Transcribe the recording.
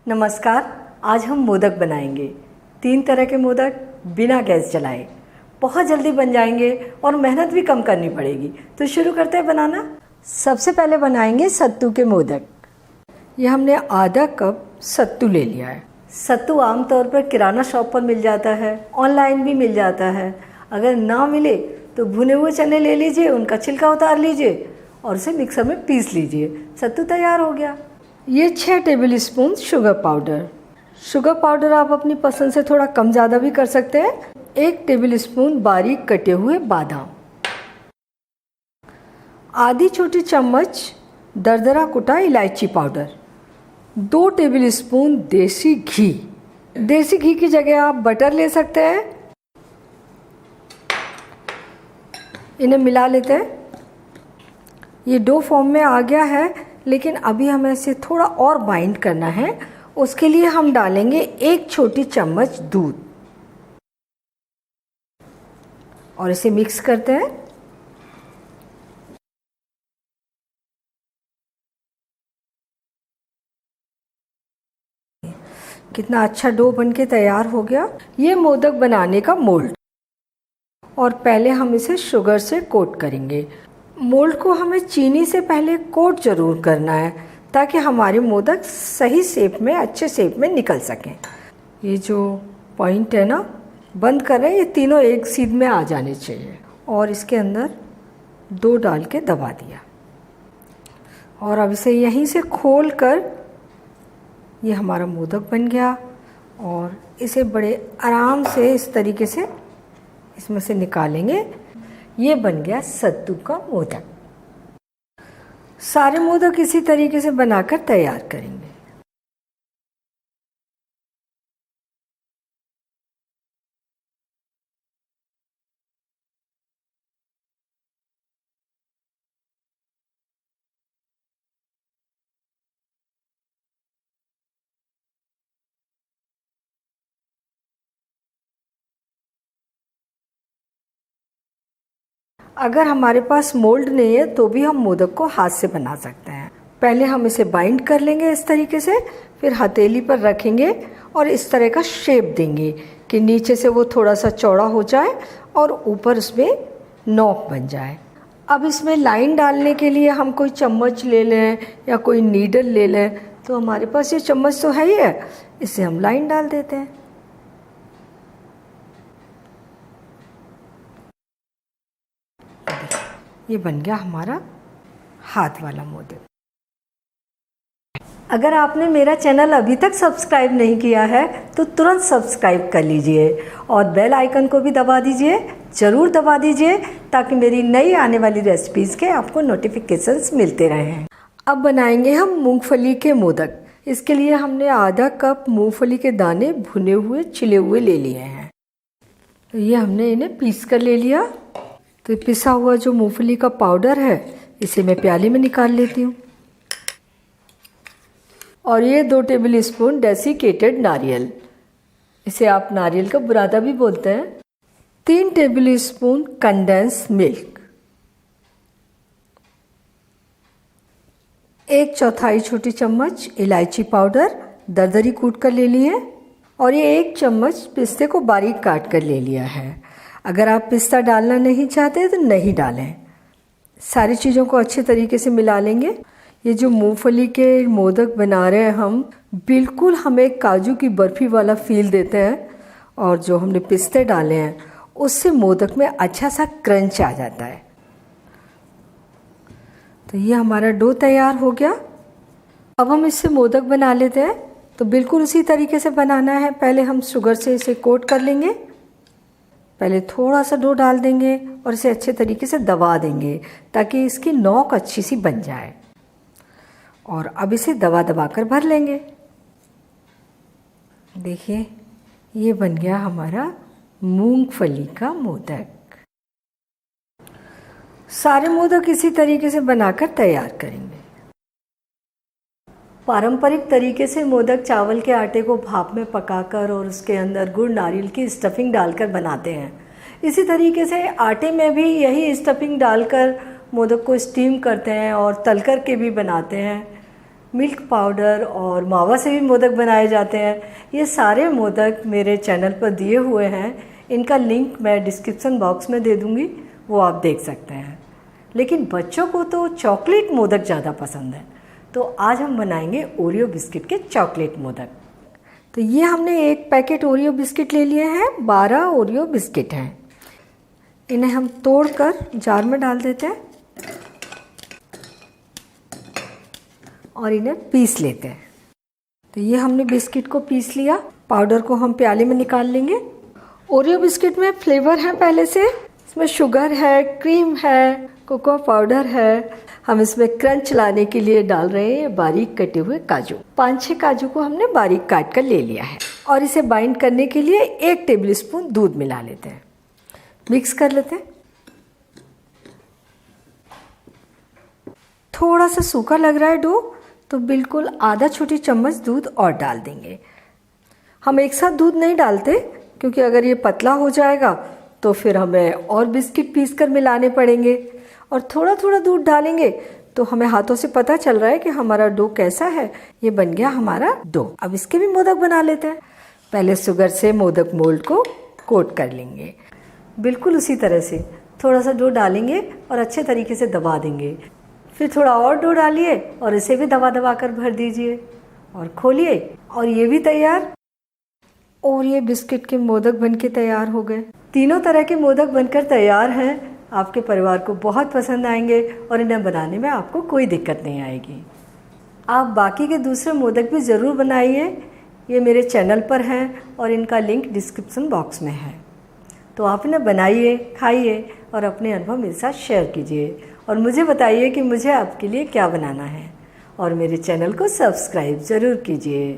नमस्कार। आज हम मोदक बनाएंगे। 3 तरह के मोदक बिना गैस जलाए बहुत जल्दी बन जाएंगे और मेहनत भी कम करनी पड़ेगी। तो शुरू करते हैं बनाना। सबसे पहले बनाएंगे सत्तू के मोदक। ये हमने आधा कप सत्तू ले लिया है। सत्तू आमतौर पर किराना शॉप पर मिल जाता है, ऑनलाइन भी मिल जाता है। अगर ना मिले तो भुने हुए चने ले लीजिए, उनका छिलका उतार लीजिए और उसे मिक्सर में पीस लीजिए। सत्तू तैयार हो गया। ये 6 टेबल स्पून शुगर पाउडर आप अपनी पसंद से थोड़ा कम ज़्यादा भी कर सकते हैं। 1 टेबल स्पून बारीक कटे हुए बादाम, आधी छोटी चम्मच दरदरा कुटा इलायची पाउडर, 2 टेबल स्पून देसी घी की जगह आप बटर ले सकते हैं। इन्हें मिला लेते हैं। ये डो फॉर्म में आ गया है, लेकिन अभी हमें इसे थोड़ा और बाइंड करना है। उसके लिए हम डालेंगे 1 छोटी चम्मच दूध और इसे मिक्स करते हैं। कितना अच्छा डो बनके तैयार हो गया। ये मोदक बनाने का मोल्ड, और पहले हम इसे शुगर से कोट करेंगे। मोल्ड को हमें चीनी से पहले कोट ज़रूर करना है ताकि हमारे मोदक सही शेप में, अच्छे शेप में निकल सकें। ये जो पॉइंट है ना, बंद कर रहे हैं, ये तीनों एक सीध में आ जाने चाहिए। और इसके अंदर 2 डाल के दबा दिया और अब इसे यहीं से खोल कर ये हमारा मोदक बन गया। और इसे बड़े आराम से इस तरीके से इसमें से निकालेंगे। ये बन गया सत्तू का मोदक। सारे मोदक इसी तरीके से बनाकर तैयार करेंगे। अगर हमारे पास मोल्ड नहीं है तो भी हम मोदक को हाथ से बना सकते हैं। पहले हम इसे बाइंड कर लेंगे इस तरीके से, फिर हथेली पर रखेंगे और इस तरह का शेप देंगे कि नीचे से वो थोड़ा सा चौड़ा हो जाए और ऊपर उसमें नोक बन जाए। अब इसमें लाइन डालने के लिए हम कोई चम्मच ले लें या कोई नीडल ले लें। तो हमारे पास ये चम्मच तो है ही है, इससे हम लाइन डाल देते हैं। ये बन गया हमारा हाथ वाला मोदक। अगर आपने मेरा चैनल अभी तक सब्सक्राइब नहीं किया है तो तुरंत सब्सक्राइब कर लीजिए और बेल आइकन को भी दबा दीजिए, ज़रूर दबा दीजिए, ताकि मेरी नई आने वाली रेसिपीज़ के आपको नोटिफिकेशंस मिलते रहें। अब बनाएंगे हम मूंगफली के मोदक। इसके लिए हमने आधा कप मूंगफली के दाने भुने हुए, छिले हुए ले लिए हैं। तो ये हमने इन्हें पीस कर ले लिया। तो पिसा हुआ जो मूंगफली का पाउडर है, इसे मैं प्याले में निकाल लेती हूँ। और ये 2 टेबल स्पून डेसिकेटेड नारियल, इसे आप नारियल का बुरादा भी बोलते हैं। 3 टेबल स्पून कंडेंस मिल्क, 1/4 छोटी चम्मच इलायची पाउडर दरदरी कूट कर ले ली है। और ये 1 चम्मच पिस्ते को बारीक काट कर ले लिया है। अगर आप पिस्ता डालना नहीं चाहते तो नहीं डालें। सारी चीज़ों को अच्छे तरीके से मिला लेंगे। ये जो मूंगफली के मोदक बना रहे हैं हम, बिल्कुल हमें काजू की बर्फ़ी वाला फील देते हैं। और जो हमने पिस्ते डाले हैं उससे मोदक में अच्छा सा क्रंच आ जाता है। तो ये हमारा डो तैयार हो गया। अब हम इससे मोदक बना लेते हैं। तो बिल्कुल उसी तरीके से बनाना है। पहले हम शुगर से इसे कोट कर लेंगे। पहले थोड़ा सा डो डाल देंगे और इसे अच्छे तरीके से दबा देंगे ताकि इसकी नोक अच्छी सी बन जाए। और अब इसे दबा दबा कर भर लेंगे। देखिए, ये बन गया हमारा मूंगफली का मोदक। सारे मोदक इसी तरीके से बनाकर तैयार करेंगे। पारंपरिक तरीके से मोदक चावल के आटे को भाप में पकाकर और उसके अंदर गुड़ नारियल की स्टफिंग डालकर बनाते हैं। इसी तरीके से आटे में भी यही स्टफिंग डालकर मोदक को स्टीम करते हैं और तल कर के भी बनाते हैं। मिल्क पाउडर और मावा से भी मोदक बनाए जाते हैं। ये सारे मोदक मेरे चैनल पर दिए हुए हैं, इनका लिंक मैं डिस्क्रिप्शन बॉक्स में दे दूँगी, वो आप देख सकते हैं। लेकिन बच्चों को तो चॉकलेट मोदक ज़्यादा पसंद है, तो आज हम बनाएंगे ओरियो बिस्किट के चॉकलेट मोदक। तो ये हमने एक पैकेट ओरियो बिस्किट ले लिए हैं, 12 ओरियो बिस्किट हैं। इन्हें हम तोड़कर जार में डाल देते हैं और इन्हें पीस लेते हैं। तो ये हमने बिस्किट को पीस लिया, पाउडर को हम प्याले में निकाल लेंगे। ओरियो बिस्किट में फ्लेवर है पहले से, इसमें शुगर है, क्रीम है, कोको पाउडर है। हम इसमें क्रंच लाने के लिए डाल रहे हैं बारीक कटे हुए काजू। 5-6 काजू को हमने बारीक काट कर ले लिया है और इसे बाइंड करने के लिए 1 टेबलस्पून दूध मिला लेते हैं। मिक्स कर लेते हैं। थोड़ा सा सूखा लग रहा है डो, तो बिल्कुल आधा छोटी चम्मच दूध और डाल देंगे। हम एक साथ दूध नहीं डालते क्योंकि अगर ये पतला हो जाएगा तो फिर हमें और बिस्किट पीस कर मिलाने पड़ेंगे, और थोड़ा थोड़ा दूध डालेंगे तो हमें हाथों से पता चल रहा है कि हमारा डो कैसा है। ये बन गया हमारा डो। अब इसके भी मोदक बना लेते हैं। पहले शुगर से मोदक मोल्ड को कोट कर लेंगे, बिल्कुल उसी तरह से थोड़ा सा डो डालेंगे और अच्छे तरीके से दबा देंगे। फिर थोड़ा और डो डालिए और इसे भी दबा दबा कर भर दीजिए और खोलिए, और ये भी तैयार। और ये बिस्किट के मोदक बनके तैयार हो गए। तीनों तरह के मोदक बनकर तैयार हैं। आपके परिवार को बहुत पसंद आएंगे और इन्हें बनाने में आपको कोई दिक्कत नहीं आएगी। आप बाकी के दूसरे मोदक भी ज़रूर बनाइए। ये मेरे चैनल पर हैं और इनका लिंक डिस्क्रिप्शन बॉक्स में है। तो आप इन्हें बनाइए, खाइए और अपने अनुभव मेरे साथ शेयर कीजिए, और मुझे बताइए कि मुझे आपके लिए क्या बनाना है। और मेरे चैनल को सब्सक्राइब ज़रूर कीजिए।